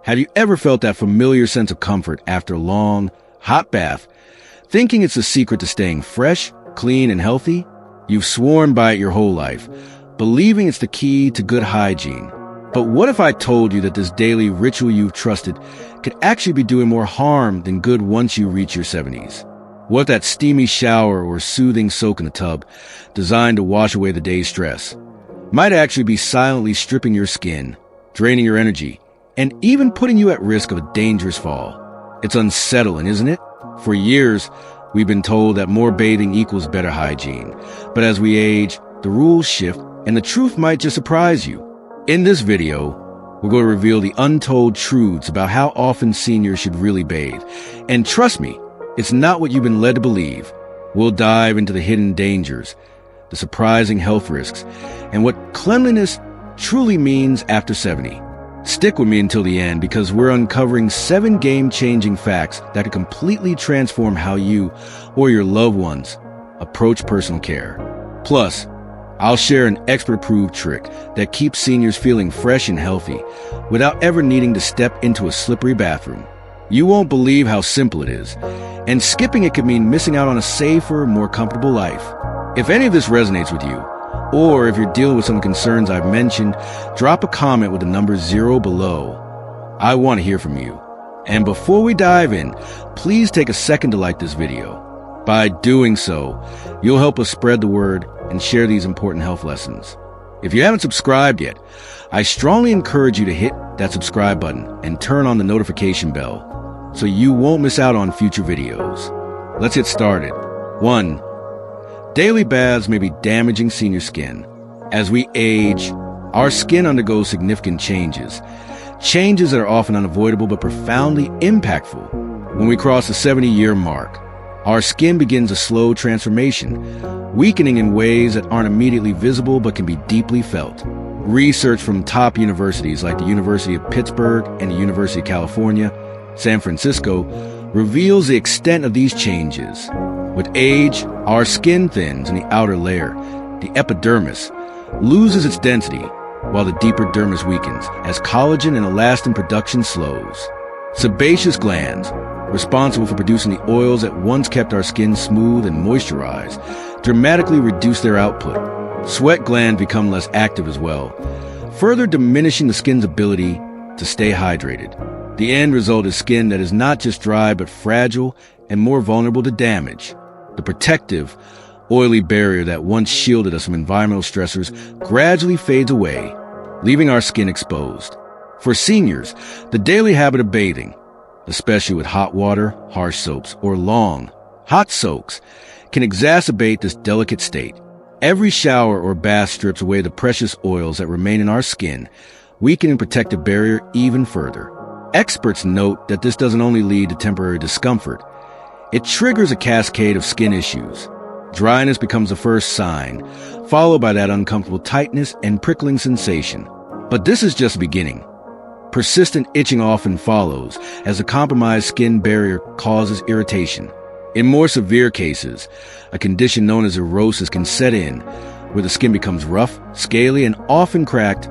Have you ever felt that familiar sense of comfort after a long, hot bath, thinking it's the secret to staying fresh, clean, and healthy? You've sworn by it your whole life, believing it's the key to good hygiene. But what if I told you that this daily ritual you've trusted could actually be doing more harm than good once you reach your 70s? What if that steamy shower or soothing soak in the tub, designed to wash away the day's stress, might actually be silently stripping your skin, draining your energy, and even putting you at risk of a dangerous fall? It's unsettling, isn't it? For years, we've been told that more bathing equals better hygiene. But as we age, the rules shift, and the truth might just surprise you. In this video, we're going to reveal the untold truths about how often seniors should really bathe. And trust me, it's not what you've been led to believe. We'll dive into the hidden dangers, the surprising health risks, and what cleanliness truly means after 70. Stick with me until the end, because we're uncovering 7 game-changing facts that could completely transform how you or your loved ones approach personal care. Plus, I'll share an expert-approved trick that keeps seniors feeling fresh and healthy without ever needing to step into a slippery bathroom. You won't believe how simple it is, and skipping it could mean missing out on a safer, more comfortable life. If any of this resonates with you, or if you're dealing with some of the concerns I've mentioned, drop a comment with the number 0 below. I want to hear from you. And before we dive in, please take a second to like this video. By doing so, you'll help us spread the word and share these important health lessons. If you haven't subscribed yet, I strongly encourage you to hit that subscribe button and turn on the notification bell so you won't miss out on future videos. Let's get started. 1. Daily baths may be damaging senior skin. As we age, our skin undergoes significant changes. Changes that are often unavoidable but profoundly impactful. When we cross the 70-year mark, our skin begins a slow transformation, weakening in ways that aren't immediately visible but can be deeply felt. Research from top universities like the University of Pittsburgh and the University of California, San Francisco, reveals the extent of these changes. With age, our skin thins in the outer layer. The epidermis loses its density, while the deeper dermis weakens as collagen and elastin production slows. Sebaceous glands, responsible for producing the oils that once kept our skin smooth and moisturized, dramatically reduce their output. Sweat glands become less active as well, further diminishing the skin's ability to stay hydrated. The end result is skin that is not just dry but fragile and more vulnerable to damage. The protective, oily barrier that once shielded us from environmental stressors gradually fades away, leaving our skin exposed. For seniors, the daily habit of bathing, especially with hot water, harsh soaps, or long, hot soaks, can exacerbate this delicate state. Every shower or bath strips away the precious oils that remain in our skin, weakening the protective barrier even further. Experts note that this doesn't only lead to temporary discomfort, it triggers a cascade of skin issues. Dryness becomes the first sign, followed by that uncomfortable tightness and prickling sensation. But this is just the beginning. Persistent itching often follows, as a compromised skin barrier causes irritation. In more severe cases, a condition known as erosis can set in, where the skin becomes rough, scaly, and often cracked,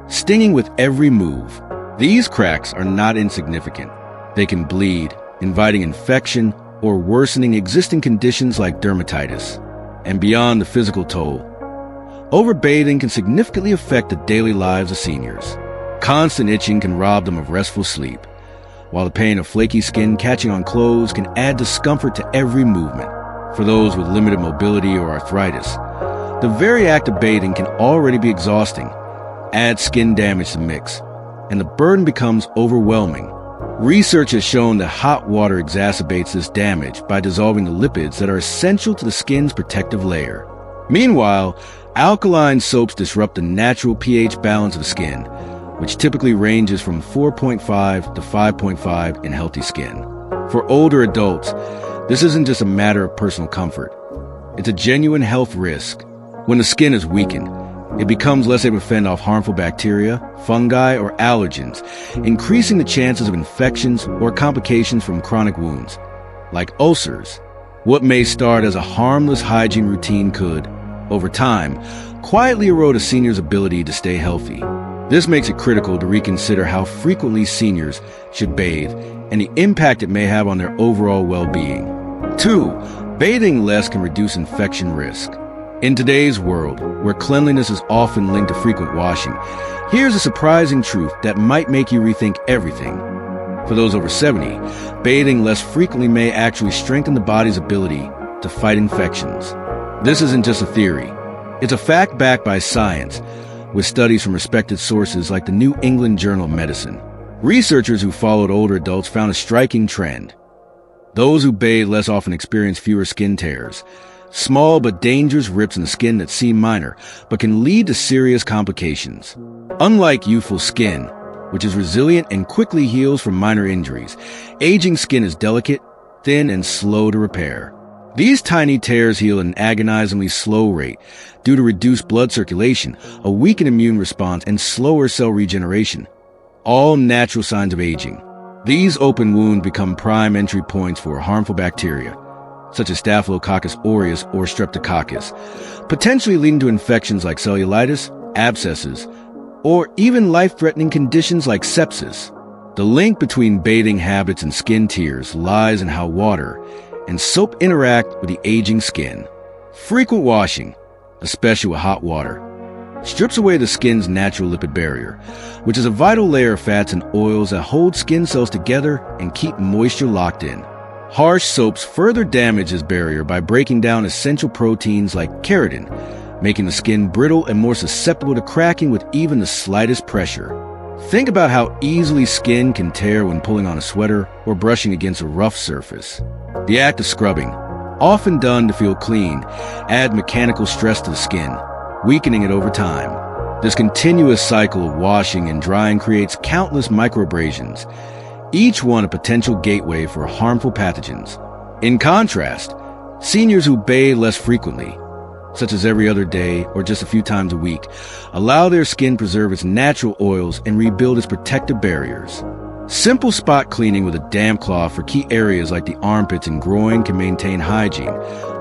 stinging with every move. These cracks are not insignificant. They can bleed, inviting infection, or worsening existing conditions like dermatitis. And beyond the physical toll, overbathing can significantly affect the daily lives of seniors. Constant itching can rob them of restful sleep, while the pain of flaky skin catching on clothes can add discomfort to every movement. For those with limited mobility or arthritis, the very act of bathing can already be exhausting. Add skin damage to the mix, and the burden becomes overwhelming. Research has shown that hot water exacerbates this damage by dissolving the lipids that are essential to the skin's protective layer. Meanwhile, alkaline soaps disrupt the natural pH balance of the skin, which typically ranges from 4.5 to 5.5 in healthy skin. For older adults, this isn't just a matter of personal comfort. It's a genuine health risk. When the skin is weakened, it becomes less able to fend off harmful bacteria, fungi, or allergens, increasing the chances of infections or complications from chronic wounds, like ulcers. What may start as a harmless hygiene routine could, over time, quietly erode a senior's ability to stay healthy. This makes it critical to reconsider how frequently seniors should bathe and the impact it may have on their overall well-being. 2. Bathing less can reduce infection risk. In today's world, where cleanliness is often linked to frequent washing, here's a surprising truth that might make you rethink everything. For those over 70, bathing less frequently may actually strengthen the body's ability to fight infections. This isn't just a theory. It's a fact backed by science, with studies from respected sources like the New England Journal of Medicine. Researchers who followed older adults found a striking trend. Those who bathe less often experience fewer skin tears, small but dangerous rips in the skin that seem minor, but can lead to serious complications. Unlike youthful skin, which is resilient and quickly heals from minor injuries, aging skin is delicate, thin, and slow to repair. These tiny tears heal at an agonizingly slow rate due to reduced blood circulation, a weakened immune response, and slower cell regeneration, all natural signs of aging. These open wounds become prime entry points for harmful bacteria, such as Staphylococcus aureus or Streptococcus, potentially leading to infections like cellulitis, abscesses, or even life-threatening conditions like sepsis. The link between bathing habits and skin tears lies in how water and soap interact with the aging skin. Frequent washing, especially with hot water, strips away the skin's natural lipid barrier, which is a vital layer of fats and oils that hold skin cells together and keep moisture locked in. Harsh soaps further damage this barrier by breaking down essential proteins like keratin, making the skin brittle and more susceptible to cracking with even the slightest pressure. Think about how easily skin can tear when pulling on a sweater or brushing against a rough surface. The act of scrubbing, often done to feel clean, adds mechanical stress to the skin, weakening it over time. This continuous cycle of washing and drying creates countless microabrasions, each one a potential gateway for harmful pathogens. In contrast, seniors who bathe less frequently, such as every other day or just a few times a week, allow their skin to preserve its natural oils and rebuild its protective barriers. Simple spot cleaning with a damp cloth for key areas like the armpits and groin can maintain hygiene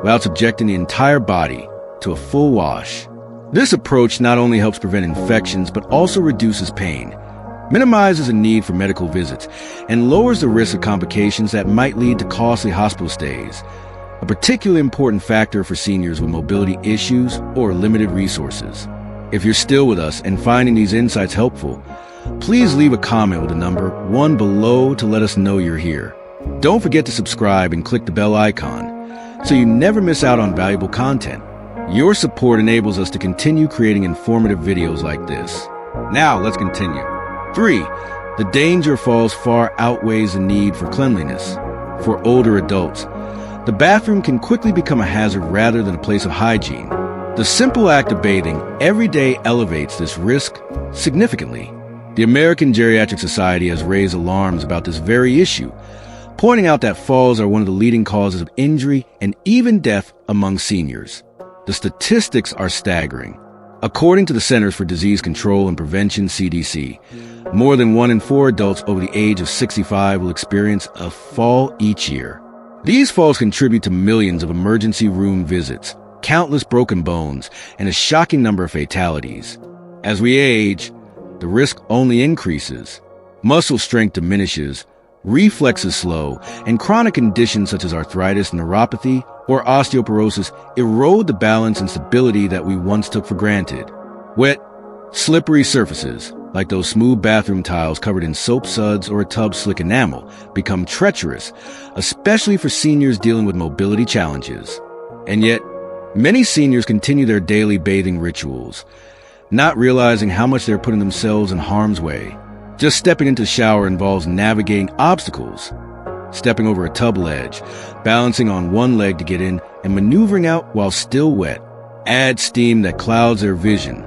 without subjecting the entire body to a full wash. This approach not only helps prevent infections but also reduces pain, minimizes the need for medical visits, and lowers the risk of complications that might lead to costly hospital stays, a particularly important factor for seniors with mobility issues or limited resources. If you're still with us and finding these insights helpful, please leave a comment with the number 1 below to let us know you're here. Don't forget to subscribe and click the bell icon so you never miss out on valuable content. Your support enables us to continue creating informative videos like this. Now, let's continue. 3. The danger of falls far outweighs the need for cleanliness. For older adults, the bathroom can quickly become a hazard rather than a place of hygiene. The simple act of bathing every day elevates this risk significantly. The American Geriatric Society has raised alarms about this very issue, pointing out that falls are one of the leading causes of injury and even death among seniors. The statistics are staggering. According to the Centers for Disease Control and Prevention, CDC, more than 1 in 4 adults over the age of 65 will experience a fall each year. These falls contribute to millions of emergency room visits, countless broken bones, and a shocking number of fatalities. As we age, the risk only increases. Muscle strength diminishes, reflexes slow, and chronic conditions such as arthritis, neuropathy, or osteoporosis erode the balance and stability that we once took for granted. Wet, slippery surfaces, like those smooth bathroom tiles covered in soap suds or a tub's slick enamel, become treacherous, especially for seniors dealing with mobility challenges. And yet, many seniors continue their daily bathing rituals, not realizing how much they're putting themselves in harm's way. Just stepping into the shower involves navigating obstacles, stepping over a tub ledge, balancing on one leg to get in, and maneuvering out while still wet. Add steam that clouds their vision,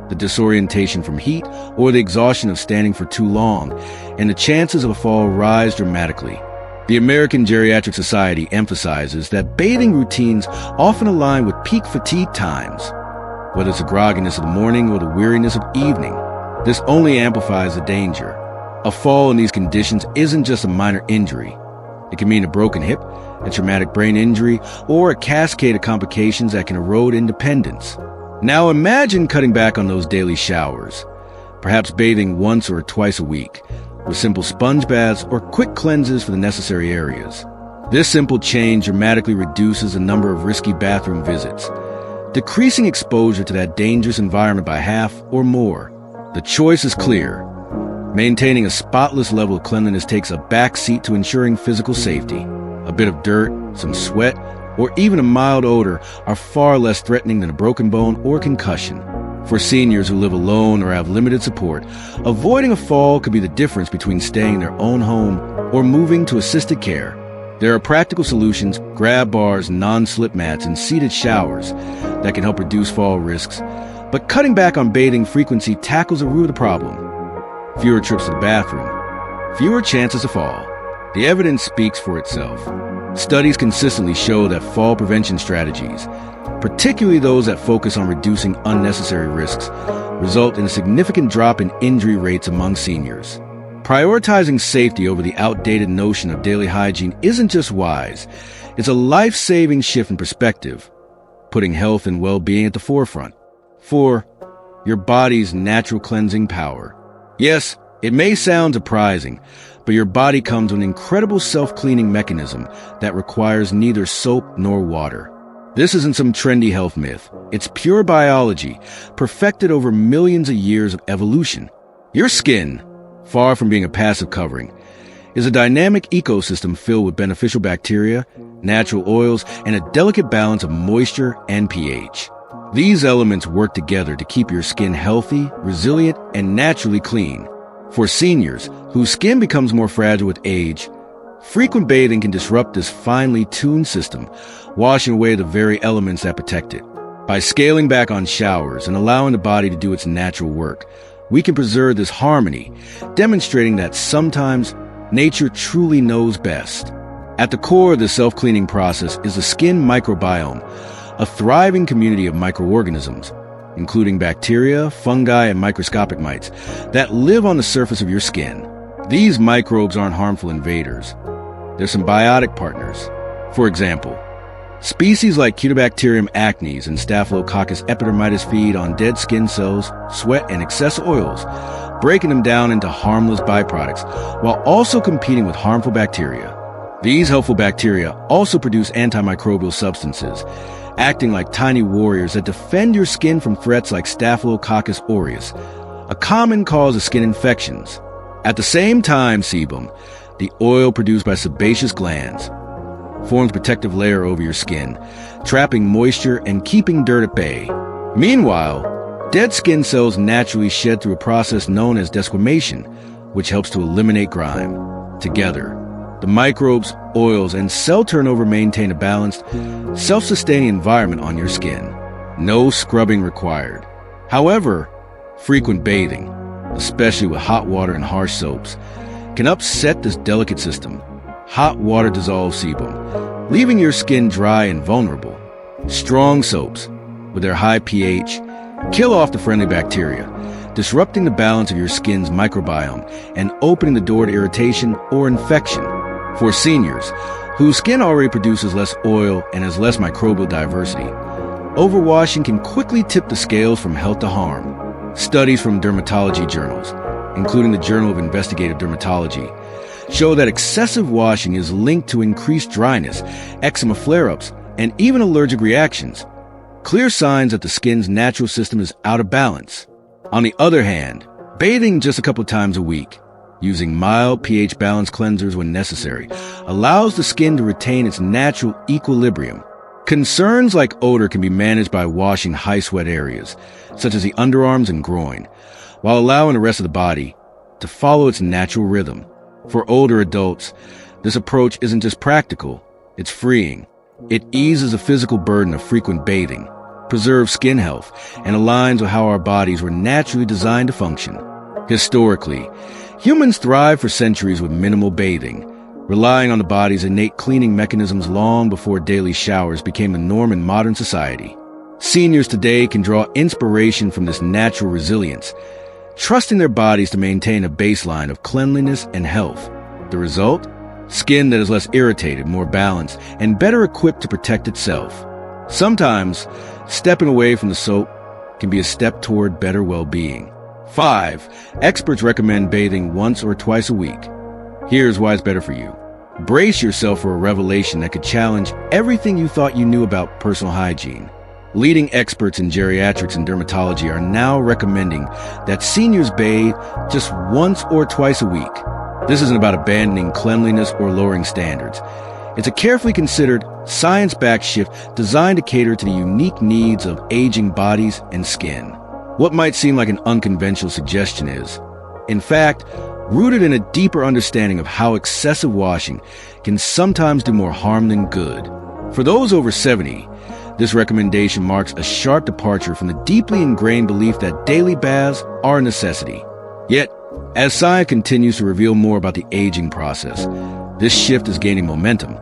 the disorientation from heat, or the exhaustion of standing for too long, and the chances of a fall rise dramatically. The American Geriatric Society emphasizes that bathing routines often align with peak fatigue times, whether it's the grogginess of the morning or the weariness of evening. This only amplifies the danger. A fall in these conditions isn't just a minor injury. It can mean a broken hip, a traumatic brain injury, or a cascade of complications that can erode independence. Now imagine cutting back on those daily showers, perhaps bathing once or twice a week, with simple sponge baths or quick cleanses for the necessary areas. This simple change dramatically reduces the number of risky bathroom visits, decreasing exposure to that dangerous environment by half or more. The choice is clear. Maintaining a spotless level of cleanliness takes a backseat to ensuring physical safety. A bit of dirt, some sweat, or even a mild odor are far less threatening than a broken bone or concussion. For seniors who live alone or have limited support, avoiding a fall could be the difference between staying in their own home or moving to assisted care. There are practical solutions, grab bars, non-slip mats, and seated showers that can help reduce fall risks. But cutting back on bathing frequency tackles the root of the problem. Fewer trips to the bathroom, fewer chances to fall. The evidence speaks for itself. Studies consistently show that fall prevention strategies, particularly those that focus on reducing unnecessary risks, result in a significant drop in injury rates among seniors. Prioritizing safety over the outdated notion of daily hygiene isn't just wise, it's a life-saving shift in perspective, putting health and well-being at the forefront. 4. Your body's natural cleansing power. Yes, it may sound surprising, but your body comes with an incredible self-cleaning mechanism that requires neither soap nor water. This isn't some trendy health myth. It's pure biology, perfected over millions of years of evolution. Your skin, far from being a passive covering, is a dynamic ecosystem filled with beneficial bacteria, natural oils, and a delicate balance of moisture and pH. These elements work together to keep your skin healthy, resilient, and naturally clean. For seniors, whose skin becomes more fragile with age, frequent bathing can disrupt this finely tuned system, washing away the very elements that protect it. By scaling back on showers and allowing the body to do its natural work, we can preserve this harmony, demonstrating that sometimes nature truly knows best. At the core of the self-cleaning process is the skin microbiome, a thriving community of microorganisms, including bacteria, fungi, and microscopic mites that live on the surface of your skin. These microbes aren't harmful invaders. They're symbiotic partners. For example, species like Cutibacterium acnes and Staphylococcus epidermidis feed on dead skin cells, sweat, and excess oils, breaking them down into harmless byproducts while also competing with harmful bacteria. These helpful bacteria also produce antimicrobial substances, acting like tiny warriors that defend your skin from threats like Staphylococcus aureus, a common cause of skin infections. At the same time, sebum, the oil produced by sebaceous glands, forms a protective layer over your skin, trapping moisture and keeping dirt at bay. Meanwhile, dead skin cells naturally shed through a process known as desquamation, which helps to eliminate grime. Together, the microbes, oils, and cell turnover maintain a balanced, self-sustaining environment on your skin. No scrubbing required. However, frequent bathing, especially with hot water and harsh soaps, can upset this delicate system. Hot water dissolves sebum, leaving your skin dry and vulnerable. Strong soaps, with their high pH, kill off the friendly bacteria, disrupting the balance of your skin's microbiome and opening the door to irritation or infection. For seniors, whose skin already produces less oil and has less microbial diversity, overwashing can quickly tip the scales from health to harm. Studies from dermatology journals, including the Journal of Investigative Dermatology, show that excessive washing is linked to increased dryness, eczema flare-ups, and even allergic reactions, clear signs that the skin's natural system is out of balance. On the other hand, bathing just a couple times a week, using mild pH balance cleansers when necessary, allows the skin to retain its natural equilibrium. Concerns like odor can be managed by washing high sweat areas, such as the underarms and groin, while allowing the rest of the body to follow its natural rhythm. For older adults, this approach isn't just practical, it's freeing. It eases the physical burden of frequent bathing, preserves skin health, and aligns with how our bodies were naturally designed to function. Historically, humans thrived for centuries with minimal bathing, relying on the body's innate cleaning mechanisms long before daily showers became the norm in modern society. Seniors today can draw inspiration from this natural resilience, trusting their bodies to maintain a baseline of cleanliness and health. The result? Skin that is less irritated, more balanced, and better equipped to protect itself. Sometimes, stepping away from the soap can be a step toward better well-being. 5. Experts recommend bathing once or twice a week. Here's why it's better for you. Brace yourself for a revelation that could challenge everything you thought you knew about personal hygiene. Leading experts in geriatrics and dermatology are now recommending that seniors bathe just once or twice a week. This isn't about abandoning cleanliness or lowering standards. It's a carefully considered, science-backed shift designed to cater to the unique needs of aging bodies and skin. What might seem like an unconventional suggestion is, in fact, rooted in a deeper understanding of how excessive washing can sometimes do more harm than good. For those over 70, this recommendation marks a sharp departure from the deeply ingrained belief that daily baths are a necessity. Yet, as science continues to reveal more about the aging process, this shift is gaining momentum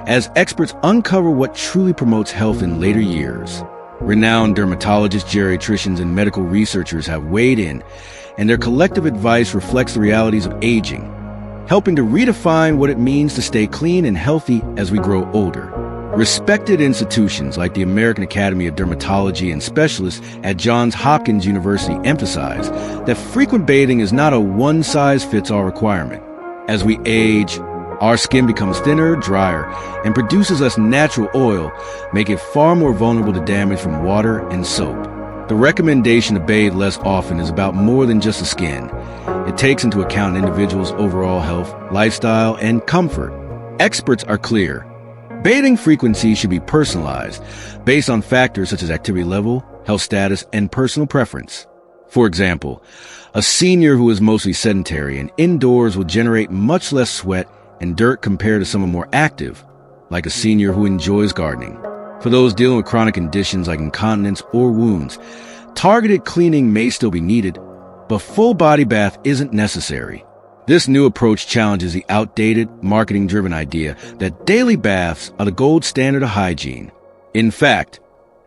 as experts uncover what truly promotes health in later years. Renowned dermatologists, geriatricians, and medical researchers have weighed in, and their collective advice reflects the realities of aging, helping to redefine what it means to stay clean and healthy as we grow older. Respected institutions like the American Academy of Dermatology and specialists at Johns Hopkins University emphasize that frequent bathing is not a one-size-fits-all requirement. As we age, our skin becomes thinner, drier, and produces less natural oil, making it far more vulnerable to damage from water and soap. The recommendation to bathe less often is about more than just the skin. It takes into account an individual's overall health, lifestyle, and comfort. Experts are clear. Bathing frequency should be personalized, based on factors such as activity level, health status, and personal preference. For example, a senior who is mostly sedentary and indoors will generate much less sweat and dirt compared to someone more active, like a senior who enjoys gardening. For those dealing with chronic conditions like incontinence or wounds, targeted cleaning may still be needed, but full body bath isn't necessary. This new approach challenges the outdated, marketing-driven idea that daily baths are the gold standard of hygiene. In fact,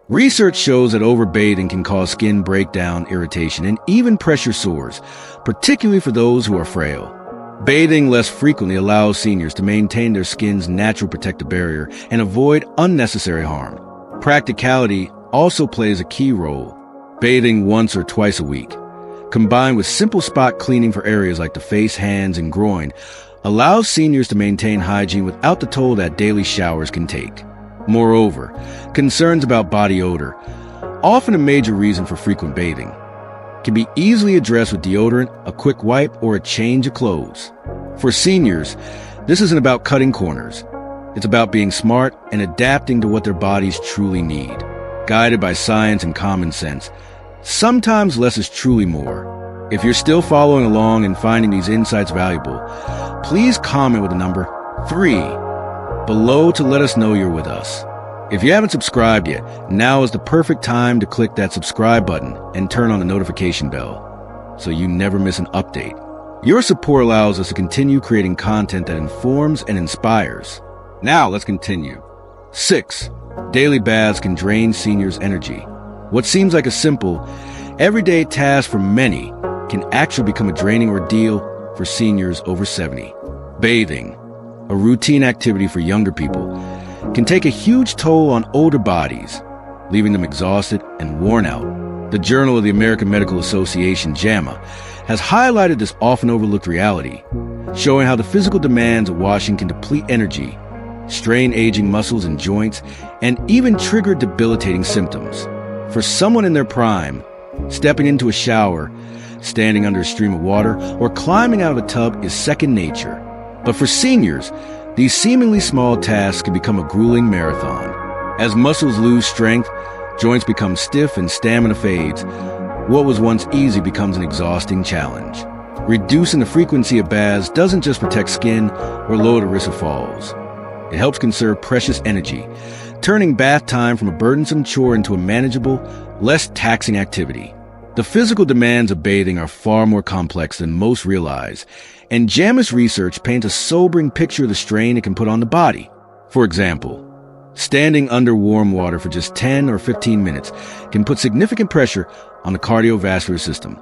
research shows that overbathing can cause skin breakdown, irritation, and even pressure sores, particularly for those who are frail. Bathing less frequently allows seniors to maintain their skin's natural protective barrier and avoid unnecessary harm. Practicality also plays a key role. Bathing once or twice a week, combined with simple spot cleaning for areas like the face, hands, and groin, allows seniors to maintain hygiene without the toll that daily showers can take. Moreover, concerns about body odor, often a major reason for frequent bathing, can be easily addressed with deodorant, a quick wipe, or a change of clothes. For seniors, this isn't about cutting corners. It's about being smart and adapting to what their bodies truly need. Guided by science and common sense, sometimes less is truly more. If you're still following along and finding these insights valuable, please comment with the number 3 below to let us know you're with us. If you haven't subscribed yet, now is the perfect time to click that subscribe button and turn on the notification bell so you never miss an update. Your support allows us to continue creating content that informs and inspires. Now let's continue. 6. Daily baths can drain seniors' energy. What seems like a simple, everyday task for many can actually become a draining ordeal for seniors over 70. Bathing, a routine activity for younger people, can take a huge toll on older bodies, leaving them exhausted and worn out. The Journal of the American Medical Association, JAMA, has highlighted this often overlooked reality, showing how the physical demands of washing can deplete energy, strain aging muscles and joints, and even trigger debilitating symptoms. For someone in their prime, stepping into a shower, standing under a stream of water, or climbing out of a tub is second nature. But for seniors, these seemingly small tasks can become a grueling marathon. As muscles lose strength, joints become stiff, and stamina fades, what was once easy becomes an exhausting challenge. Reducing the frequency of baths doesn't just protect skin or lower the risk of falls. It helps conserve precious energy, turning bath time from a burdensome chore into a manageable, less taxing activity. The physical demands of bathing are far more complex than most realize, and JAMA's research paints a sobering picture of the strain it can put on the body. For example, standing under warm water for just 10 or 15 minutes can put significant pressure on the cardiovascular system,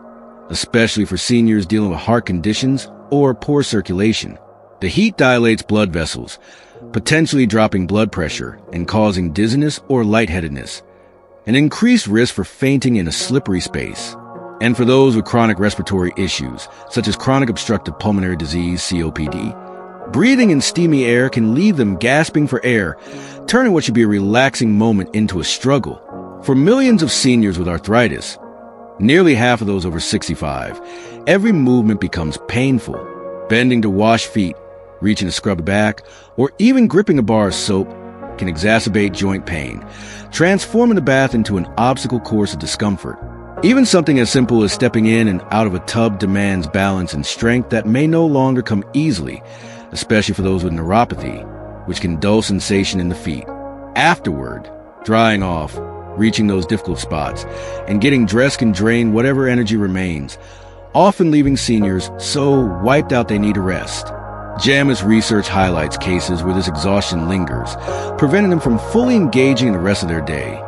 especially for seniors dealing with heart conditions or poor circulation. The heat dilates blood vessels, potentially dropping blood pressure and causing dizziness or lightheadedness, an increased risk for fainting in a slippery space. And for those with chronic respiratory issues, such as chronic obstructive pulmonary disease, COPD, breathing in steamy air can leave them gasping for air, turning what should be a relaxing moment into a struggle. For millions of seniors with arthritis, nearly half of those over 65, every movement becomes painful. Bending to wash feet, reaching to scrub the back, or even gripping a bar of soap can exacerbate joint pain, transforming the bath into an obstacle course of discomfort. Even something as simple as stepping in and out of a tub demands balance and strength that may no longer come easily, especially for those with neuropathy, which can dull sensation in the feet. Afterward, drying off, reaching those difficult spots, and getting dressed can drain whatever energy remains, often leaving seniors so wiped out they need a rest. JAMA's research highlights cases where this exhaustion lingers, preventing them from fully engaging in the rest of their day.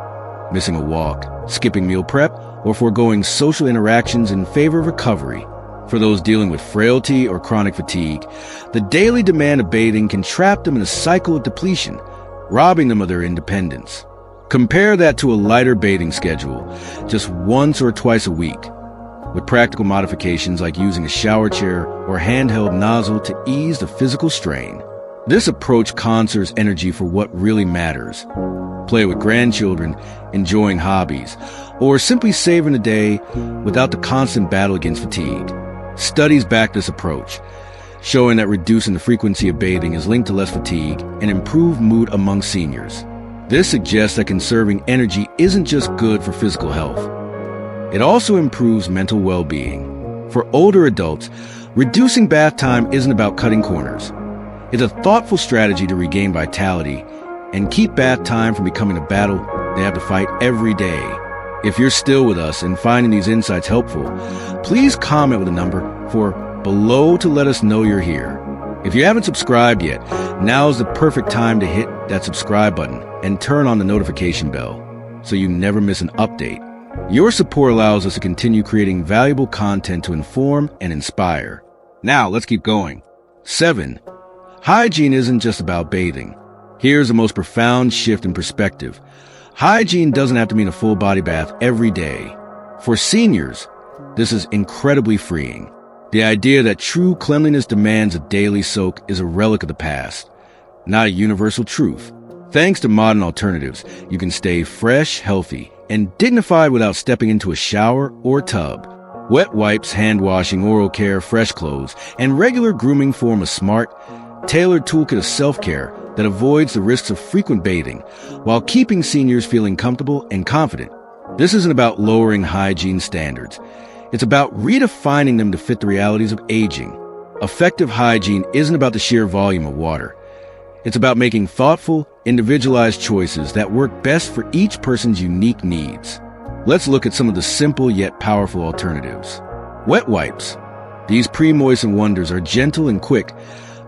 Missing a walk, skipping meal prep, or foregoing social interactions in favor of recovery. For those dealing with frailty or chronic fatigue, the daily demand of bathing can trap them in a cycle of depletion, robbing them of their independence. Compare that to a lighter bathing schedule, just once or twice a week, with practical modifications like using a shower chair or handheld nozzle to ease the physical strain. This approach conserves energy for what really matters. Play with grandchildren, enjoying hobbies, or simply savoring the day without the constant battle against fatigue. Studies back this approach, showing that reducing the frequency of bathing is linked to less fatigue and improved mood among seniors. This suggests that conserving energy isn't just good for physical health. It also improves mental well-being. For older adults, reducing bath time isn't about cutting corners. It's a thoughtful strategy to regain vitality and keep bath time from becoming a battle they have to fight every day. If you're still with us and finding these insights helpful, please comment with a number for below to let us know you're here. If you haven't subscribed yet, now's the perfect time to hit that subscribe button and turn on the notification bell so you never miss an update. Your support allows us to continue creating valuable content to inform and inspire. Now, let's keep going. 7. Hygiene isn't just about bathing. Here's the most profound shift in perspective. Hygiene doesn't have to mean a full body bath every day. For seniors, this is incredibly freeing. The idea that true cleanliness demands a daily soak is a relic of the past, not a universal truth. Thanks to modern alternatives, you can stay fresh, healthy, and dignified without stepping into a shower or tub. Wet wipes, hand washing, oral care, fresh clothes, and regular grooming form a smart, tailored toolkit of self-care that avoids the risks of frequent bathing while keeping seniors feeling comfortable and confident. This isn't about lowering hygiene standards. It's about redefining them to fit the realities of aging. Effective hygiene isn't about the sheer volume of water. It's about making thoughtful, individualized choices that work best for each person's unique needs. Let's look at some of the simple yet powerful alternatives. Wet wipes. These pre-moistened wonders are gentle and quick,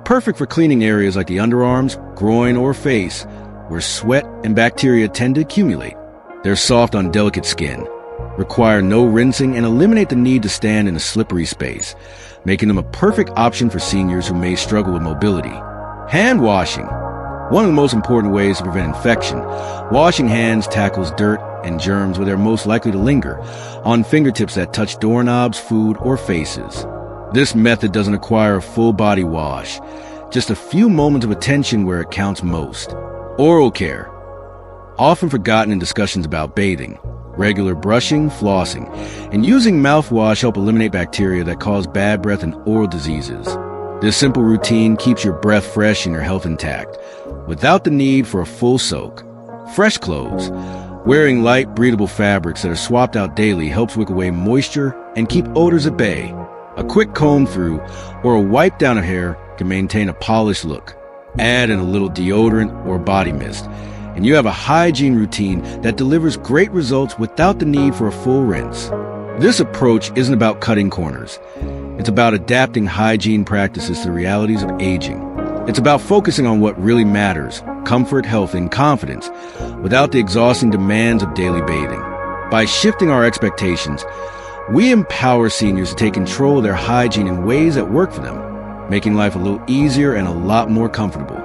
perfect for cleaning areas like the underarms, groin, or face, where sweat and bacteria tend to accumulate. They're soft on delicate skin, require no rinsing, and eliminate the need to stand in a slippery space, making them a perfect option for seniors who may struggle with mobility. Hand washing. One of the most important ways to prevent infection. Washing hands tackles dirt and germs where they're most likely to linger, on fingertips that touch doorknobs, food, or faces. This method doesn't require a full body wash, just a few moments of attention where it counts most. Oral care. Often forgotten in discussions about bathing. Regular brushing, flossing, and using mouthwash help eliminate bacteria that cause bad breath and oral diseases. This simple routine keeps your breath fresh and your health intact, without the need for a full soak. Fresh clothes. Wearing light, breathable fabrics that are swapped out daily helps wick away moisture and keep odors at bay. A quick comb through or a wipe down of hair can maintain a polished look. Add in a little deodorant or body mist, and you have a hygiene routine that delivers great results without the need for a full rinse. This approach isn't about cutting corners. It's about adapting hygiene practices to the realities of aging. It's about focusing on what really matters, comfort, health, and confidence, without the exhausting demands of daily bathing. By shifting our expectations, we empower seniors to take control of their hygiene in ways that work for them, making life a little easier and a lot more comfortable.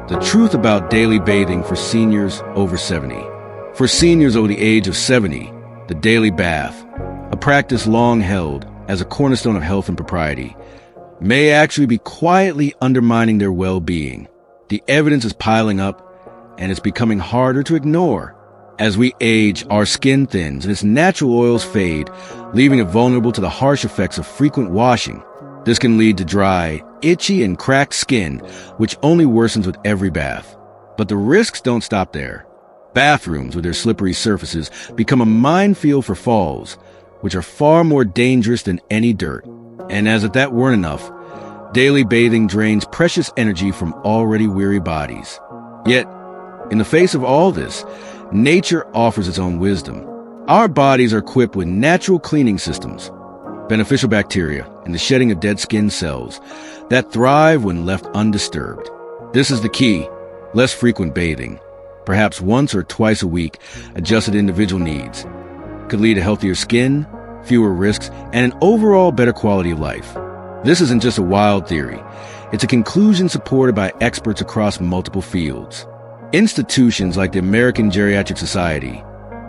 The truth about daily bathing for seniors over 70. For seniors over the age of 70, the daily bath, a practice long held as a cornerstone of health and propriety, may actually be quietly undermining their well-being. The evidence is piling up, and it's becoming harder to ignore. As we age, our skin thins and its natural oils fade, leaving it vulnerable to the harsh effects of frequent washing. This can lead to dry, itchy, and cracked skin, which only worsens with every bath. But the risks don't stop there. Bathrooms, with their slippery surfaces, become a minefield for falls, which are far more dangerous than any dirt. And as if that weren't enough, daily bathing drains precious energy from already weary bodies. Yet, in the face of all this, nature offers its own wisdom. Our bodies are equipped with natural cleaning systems, beneficial bacteria, and the shedding of dead skin cells that thrive when left undisturbed. This is the key: less frequent bathing, perhaps once or twice a week, adjusted to individual needs, could lead to healthier skin, fewer risks, and an overall better quality of life. This isn't just a wild theory. It's a conclusion supported by experts across multiple fields. Institutions like the American Geriatric Society,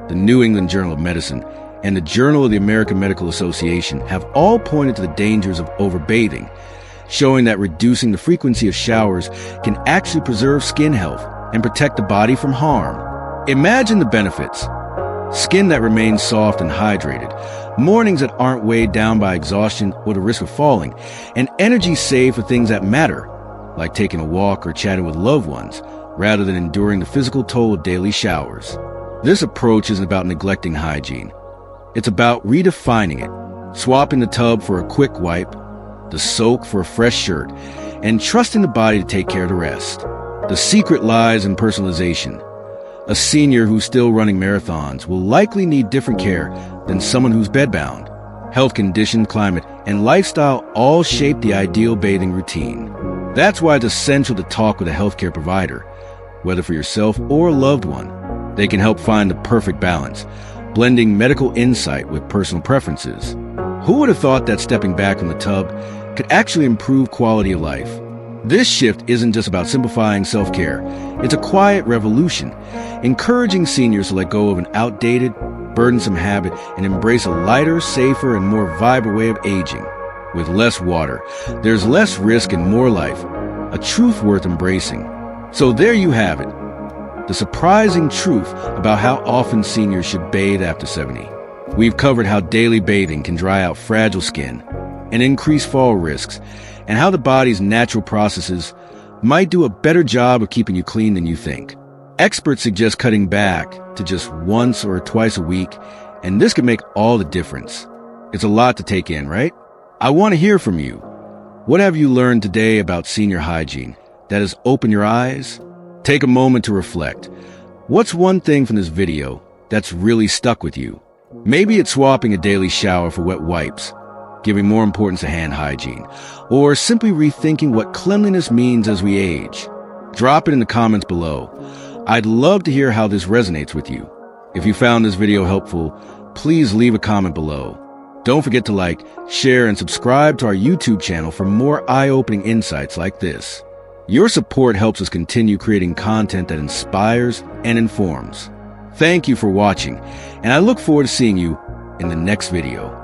the New England Journal of Medicine, and the Journal of the American Medical Association have all pointed to the dangers of overbathing, showing that reducing the frequency of showers can actually preserve skin health and protect the body from harm. Imagine the benefits: skin that remains soft and hydrated, mornings that aren't weighed down by exhaustion or the risk of falling, and energy saved for things that matter, like taking a walk or chatting with loved ones, rather than enduring the physical toll of daily showers. This approach isn't about neglecting hygiene. It's about redefining it, swapping the tub for a quick wipe, the soak for a fresh shirt, and trusting the body to take care of the rest. The secret lies in personalization. A senior who's still running marathons will likely need different care than someone who's bedbound. Health condition, climate, and lifestyle all shape the ideal bathing routine. That's why it's essential to talk with a healthcare provider, whether for yourself or a loved one. They can help find the perfect balance, blending medical insight with personal preferences. Who would have thought that stepping back from the tub could actually improve quality of life? This shift isn't just about simplifying self-care. It's a quiet revolution, encouraging seniors to let go of an outdated, burdensome habit and embrace a lighter, safer, and more vibrant way of aging. With less water, there's less risk and more life, a truth worth embracing. So there you have it, the surprising truth about how often seniors should bathe after 70. We've covered how daily bathing can dry out fragile skin and increase fall risks, and how the body's natural processes might do a better job of keeping you clean than you think. Experts suggest cutting back to just once or twice a week, and this could make all the difference. It's a lot to take in, right? I want to hear from you. What have you learned today about senior hygiene that has opened your eyes? Take a moment to reflect. What's one thing from this video that's really stuck with you? Maybe it's swapping a daily shower for wet wipes, giving more importance to hand hygiene, or simply rethinking what cleanliness means as we age. Drop it in the comments below. I'd love to hear how this resonates with you. If you found this video helpful, please leave a comment below. Don't forget to like, share, and subscribe to our YouTube channel for more eye-opening insights like this. Your support helps us continue creating content that inspires and informs. Thank you for watching, and I look forward to seeing you in the next video.